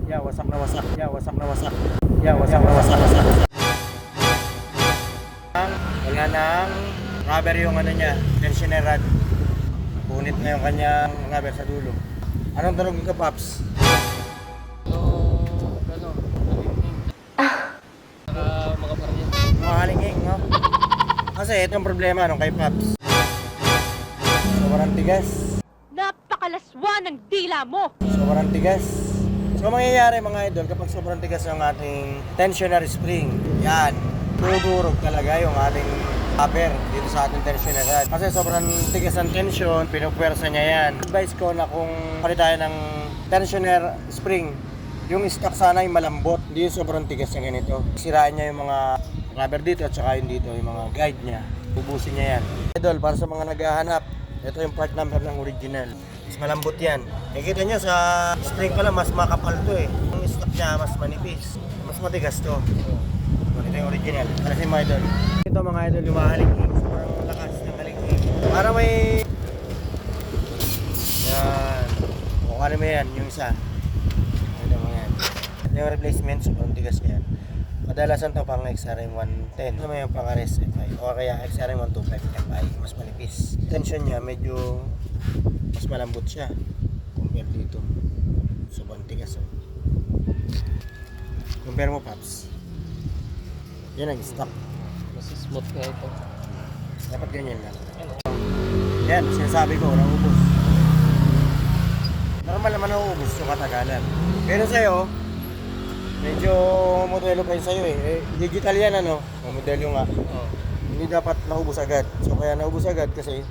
Yeah, wasak na wasak. Yeah, wasak na wasak. Yeah, wasak na wasak. Wasak. Wala nang rubber yung ano niya, tensioner rod. Punit na yung kanyang rubber sa dulo. Anong tunog ka, Paps? Mga halinging, no? Kasi ito yung problema nung kay Paps. Sobrang tigas. Napakalaswa ng dila mo! Sobrang tigas. So mangyayari mga idol kapag sobrang tigas yung ating tensioner spring, yan, durog talaga yung ating rubber dito sa ating tensioner rod. Kasi sobrang tigas ng tension, pinupwersa niya yan. Advice ko na kung palit tayo ng tensioner spring, yung stock sana ay malambot, hindi yung sobrang tigas na ganito. Siraan niya yung mga rubber dito at saka yung dito, yung mga guide niya. Ubusin niya yan. Idol, para sa mga naghahanap, ito yung part number ng original. Mas malambot yan. Nakikita nyo sa spring pala, mas makapal to eh. Yung stock niya, mas manipis. Mas matigas to. Ito yung original. Para sa mga idol. Ito mga idol, yung mga halingking. Sobrang lakas ng halingking. Para may... Yan. Kung ano mo yan, yung isa. Ito mga yan. Ito yung replacement, sobrang tigas yan. Kadalasan to pang XRM 110. Ito may yung pang RSFI. O kaya XRM 125 FI. Mas manipis. Tension niya, medyo... mas malambot siya compare dito. Sobrang tigas. Compare mo, Paps. Yan ang stock. Mas smooth nga ito. Dapat ganyan lang. Yan, sinasabi ko, naubos. Normal naman naubos yung katagalan. Pero sa'yo, medyo modelo pa yun sa'yo eh. Digital yan ano, modelo nga. Oh. Hindi dapat naubos agad. So kaya naubos agad kasi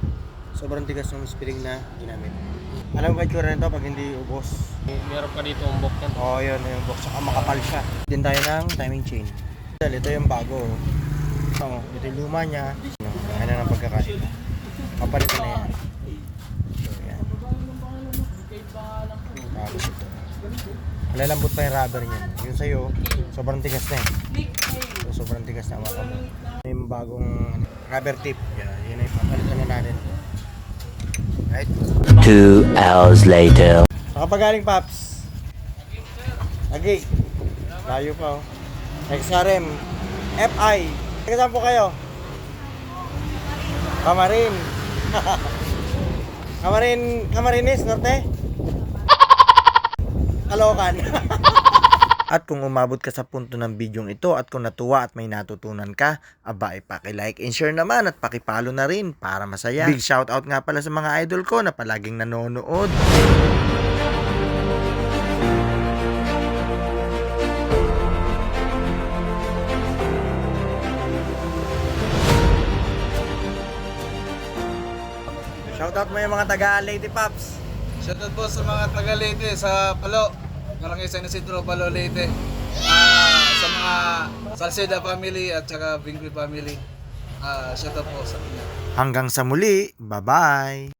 sobrang tigas ng spring na ginamit. Alam mo ba yung tsura nito pag hindi ubos? Meron pa dito umbok yan. Oo, yun yung box. Saka makapal siya. Din tayo ng timing chain. Ito yung bago. Ito yung luma niya. Ano ng pagkakain. Kapalit na yan. So, yan. Bago ito. Malalambot pa yung rubber niya. Yung sa'yo, sobrang tigas na yan. So, sobrang tigas na makapal. Yung bagong rubber tip. Yan yung papalitan na natin. Right? 2 hours later. Saka pa galing, Paps? Agig. Layo pa, oh. XRM. FI. Taga saan po kayo? Kamarin. Camarines Norte? Kalokan. At kung umabot ka sa punto ng bidyong ito at kung natuwa at may natutunan ka, aba paki-like and share naman at paki-follow na rin para masaya. Big shoutout nga pala sa mga idol ko na palaging nanonood. Shoutout mo yung mga taga Lady Pops. Shoutout po sa mga taga Leyte sa Palo, Barangay San Isidro, Palo, Leyte. Sa mga Salceda family at saka Bingri family. Shoutout po sa inyo. Hanggang sa muli, bye-bye!